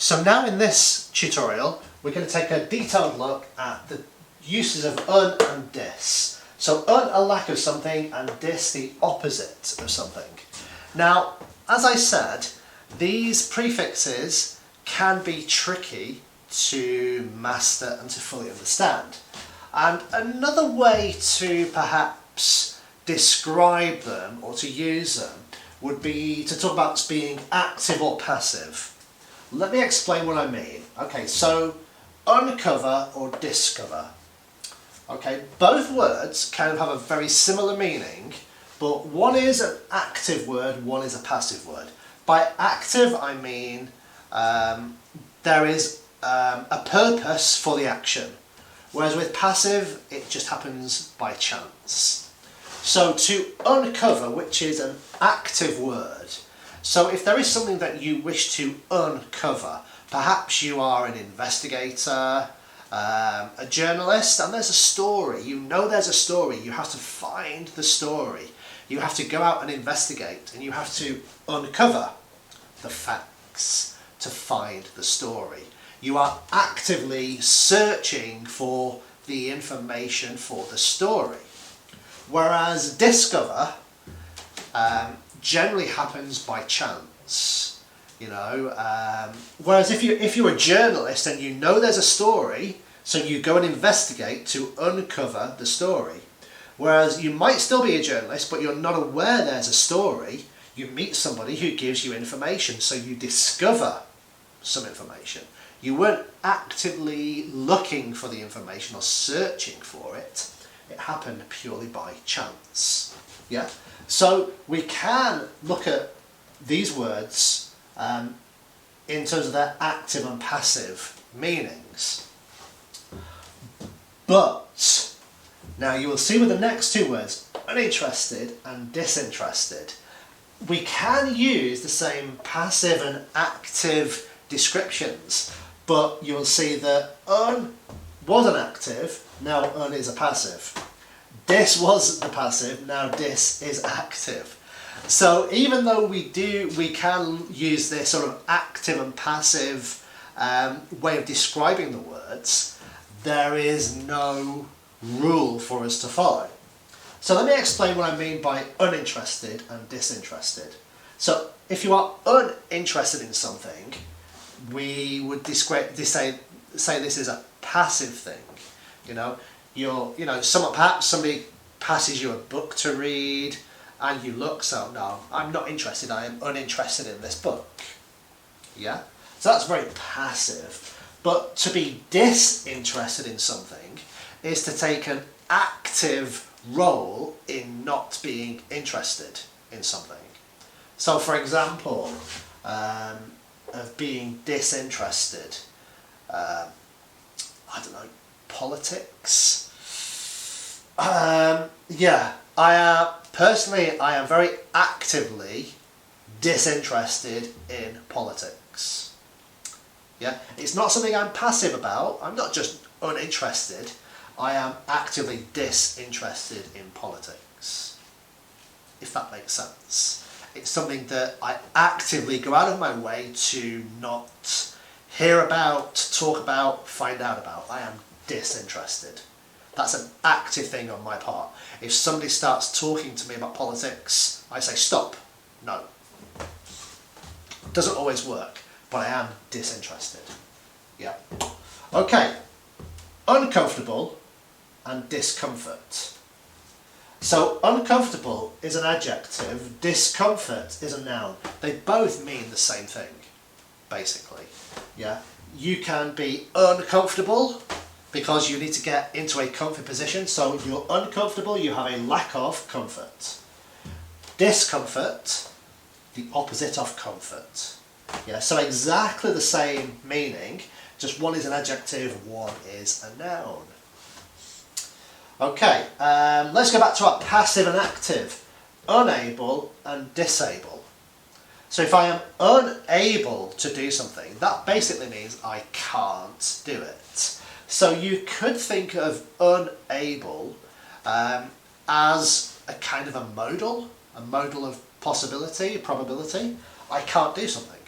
So now in this tutorial, we're going to take a detailed look at the uses of un and dis. So un, a lack of something, and dis, the opposite of something. Now, as I said, these prefixes can be tricky to master and to fully understand. And another way to perhaps describe them or to use them would be to talk about being active or passive. Let me explain what I mean. Okay, so uncover or discover. Okay, both words kind of have a very similar meaning, but one is an active word, one is a passive word. By active, I mean there is a purpose for the action, whereas with passive, it just happens by chance. So to uncover, which is an active word, so if there is something that you wish to uncover, perhaps you are an investigator, a journalist, and there's a story, you know there's a story, you have to find the story, you have to go out and investigate, and you have to uncover the facts to find the story. You are actively searching for the information for the story. Whereas discover generally happens by chance, you know. Whereas if you're a journalist and you know there's a story, so you go and investigate to uncover the story. Whereas you might still be a journalist, but you're not aware there's a story. You meet somebody who gives you information, so you discover some information. You weren't actively looking for the information or searching for it. It happened purely by chance. Yeah. So we can look at these words in terms of their active and passive meanings. But now you will see with the next two words, uninterested and disinterested, we can use the same passive and active descriptions, but you'll see that un was an active, now un is a passive. Dis was the passive, now dis is active. So even though we can use this sort of active and passive way of describing the words, there is no rule for us to follow. So let me explain what I mean by uninterested and disinterested. So if you are uninterested in something, we would say this is a passive thing. You know, perhaps somebody passes you a book to read, and you look, so no, I'm not interested, I am uninterested in this book. Yeah? So that's very passive. But to be disinterested in something is to take an active role in not being interested in something. So for example, of being disinterested, I don't know, politics? Yeah, personally, I am very actively disinterested in politics. Yeah, it's not something I'm passive about. I'm not just uninterested. I am actively disinterested in politics, if that makes sense. It's something that I actively go out of my way to not hear about, talk about, find out about. I am disinterested. That's an active thing on my part. If somebody starts talking to me about politics, I say stop. No. It doesn't always work, but I am disinterested. Yeah. Okay. Uncomfortable and discomfort. So uncomfortable is an adjective, discomfort is a noun. They both mean the same thing, basically. Yeah. You can be uncomfortable because you need to get into a comfy position. So if you're uncomfortable, you have a lack of comfort. Discomfort, the opposite of comfort. Yeah, so exactly the same meaning, just one is an adjective, one is a noun. Okay, let's go back to our passive and active. Unable and disable. So if I am unable to do something, that basically means I can't do it. So you could think of unable as a kind of a modal of possibility, probability. I can't do something.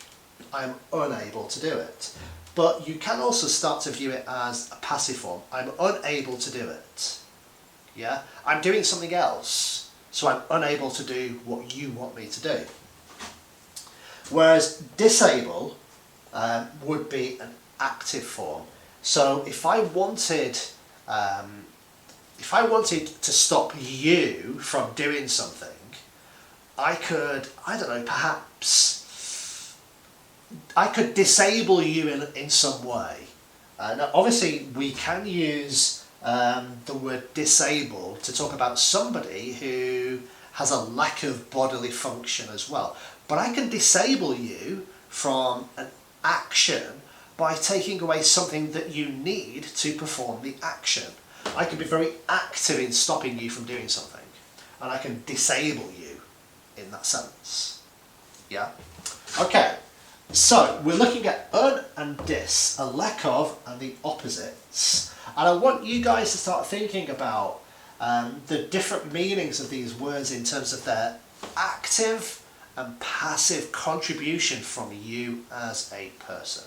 I'm unable to do it. But you can also start to view it as a passive form. I'm unable to do it. Yeah? I'm doing something else, so I'm unable to do what you want me to do. Whereas disable would be an active form. So if I wanted to stop you from doing something, I could, I don't know, perhaps I could disable you in some way. Now obviously we can use the word disable to talk about somebody who has a lack of bodily function as well. But I can disable you from an action by taking away something that you need to perform the action. I can be very active in stopping you from doing something, and I can disable you in that sense. Yeah? Okay, so we're looking at un and dis, a lack of and the opposites. And I want you guys to start thinking about the different meanings of these words in terms of their active and passive contribution from you as a person.